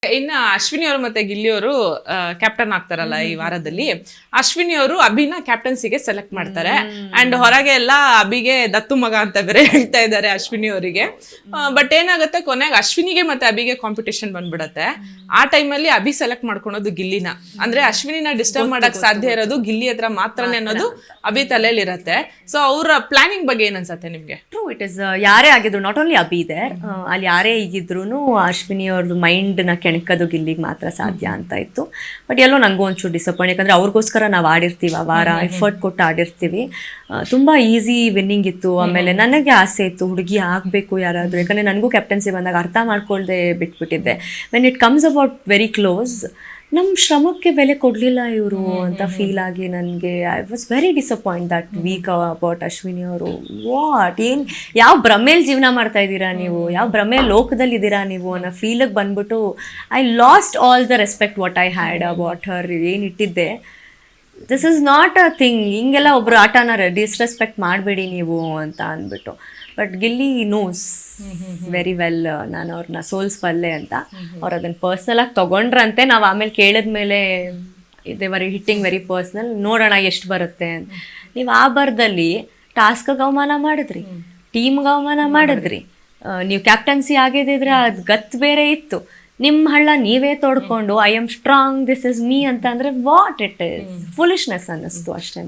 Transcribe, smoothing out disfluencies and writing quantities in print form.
ಇನ್ನ ಅಶ್ವಿನಿ ಅವರು ಮತ್ತೆ ಗಿಲ್ಲಿ ಅವರು ಕ್ಯಾಪ್ಟನ್ ಆಗ್ತಾರಲ್ಲ ಈ ವಾರದಲ್ಲಿ. ಅಶ್ವಿನಿ ಅವರು ಅಭಿನ ಕ್ಯಾಪ್ಟನ್ಸಿಗೆ ಸೆಲೆಕ್ಟ್ ಮಾಡ್ತಾರೆ. ಅಂಡ್ ಹೊರಗೆ ಎಲ್ಲ ಅಭಿಗೆ ದತ್ತು ಮಗ ಅಂತ ಬೇರೆ ಹೇಳ್ತಾ ಇದ್ದಾರೆ ಅಶ್ವಿನಿ ಅವರಿಗೆ. ಬಟ್ ಏನಾಗುತ್ತೆ, ಕೊನೆಗೆ ಅಶ್ವಿನಿಗೆ ಮತ್ತೆ ಅಭಿಗೆ ಕಾಂಪಿಟೇಷನ್ ಬಂದ್ಬಿಡತ್ತೆ. ಆ ಟೈಮಲ್ಲಿ ಅಭಿ ಸೆಲೆಕ್ಟ್ ಮಾಡ್ಕೊಳೋದು ಗಿಲ್ಲಿನ. ಅಂದ್ರೆ ಅಶ್ವಿನಿನ ಡಿಸ್ಟರ್ಬ್ ಮಾಡಕ್ ಸಾಧ್ಯ ಇರೋದು ಗಿಲ್ಲಿ ಹತ್ರ ಮಾತ್ರನೇ ಅನ್ನೋದು ಅಭಿ ತಲೆಯಲ್ಲಿ ಇರತ್ತೆ. ಸೊ ಅವ್ರ ಪ್ಲಾನಿಂಗ್ ಬಗ್ಗೆ ಏನ್ ಅನ್ಸತ್ತೆ ನಿಮ್ಗೆ? ಟ್ರೂ, ಇಟ್ ಇಸ್ ಯಾರೇ ಆಗಿದ್ರು, ನಾಟ್ ಓನ್ಲಿ ಅಭಿ ಇದೆ, ಅಲ್ಲಿ ಯಾರೇ ಈಗಿದ್ರು ಅಶ್ವಿನಿ ಅವ್ರದ್ದು ಮೈಂಡ್ ನ ಕೆಣಕೋದು ಗಿಲ್ಲಿಗೆ ಮಾತ್ರ ಸಾಧ್ಯ ಅಂತ ಇತ್ತು. ಬಟ್ ಎಲ್ಲೋ ನನಗೂ ಒಂಚೂರು ಡಿಸಪಾಯಿಂಟ್, ಯಾಕಂದ್ರೆ ಅವ್ರಿಗೋಸ್ಕರ ನಾವು ಆಡಿರ್ತೀವಿ, ಆ ವಾರ ಎಫರ್ಟ್ ಕೊಟ್ಟು ಆಡಿರ್ತೀವಿ. ತುಂಬಾ ಈಸಿ ವಿನ್ನಿಂಗ್ ಇತ್ತು. ಆಮೇಲೆ ನನಗೆ ಆಸೆ ಇತ್ತು ಹುಡುಗಿ ಆಗಬೇಕು ಯಾರಾದರೂ, ಯಾಕಂದರೆ ನನಗೂ ಕ್ಯಾಪ್ಟನ್ಸಿ ಬಂದಾಗ ಅರ್ಥ ಮಾಡ್ಕೊಳ್ದೆ ಬಿಟ್ಬಿಟ್ಟಿದ್ದೆ. When it comes about very close, ನಮ್ಮ ಶ್ರಮಕ್ಕೆ ಬೆಲೆ ಕೊಡಲಿಲ್ಲ ಇವರು ಅಂತ ಫೀಲ್ ಆಗಿ ನನಗೆ I was very disappoint that week about Ashwini ಅವರು. ಏನು ಯಾವ ಭ್ರಮೇಲಿ ಜೀವನ ಮಾಡ್ತಾ ಇದ್ದೀರಾ ನೀವು, ಯಾವ ಭ್ರಮೆ ಲೋಕದಲ್ಲಿ ಇದ್ದೀರಾ ನೀವು ಅನ್ನೋ ಫೀಲಿಗೆ ಬಂದ್ಬಿಟ್ಟು I lost all the respect what I had about her. ಏನಿಟ್ಟಿದ್ದೆ, this is not a thing, ಹಿಂಗೆಲ್ಲ ಒಬ್ರು ಆಟನ ಡಿಸ್ರೆಸ್ಪೆಕ್ಟ್ ಮಾಡಬೇಡಿ ನೀವು ಅಂತ ಅಂದ್ಬಿಟ್ಟು. But Gilli knows very well ನಾನು ಅವ್ರನ್ನ ಸೋಲ್ಸ್ಬಲ್ಲೆ ಅಂತ. ಅವ್ರು ಅದನ್ನು ಪರ್ಸ್ನಲಾಗಿ ತೊಗೊಂಡ್ರಂತೆ. ನಾವು ಆಮೇಲೆ ಕೇಳಿದ್ಮೇಲೆ they were hitting very personal, ನೋಡೋಣ ಎಷ್ಟು ಬರುತ್ತೆ ಅಂತ. ನೀವು ಆ ಬರ್ದಲ್ಲಿ ಟಾಸ್ಕ್ಗೆ ಅವಮಾನ ಮಾಡಿದ್ರಿ, ಟೀಮ್ಗೆ ಅವಮಾನ ಮಾಡಿದ್ರಿ, ನೀವು ಕ್ಯಾಪ್ಟನ್ಸಿ ಆಗಿದ್ದಿದ್ರೆ ಅದು ಗತ್ ಬೇರೆ ಇತ್ತು. ನಿಮ್ಮ ಹಳ್ಳ ನೀವೇ ತೋಡ್ಕೊಂಡು I am strong, this is me ಅಂತ ಅಂದರೆ ವಾಟ್ ಇಟ್ ಇಸ್ ಫುಲಿಶ್ನೆಸ್ ಅನ್ನಿಸ್ತು ಅಷ್ಟೇ.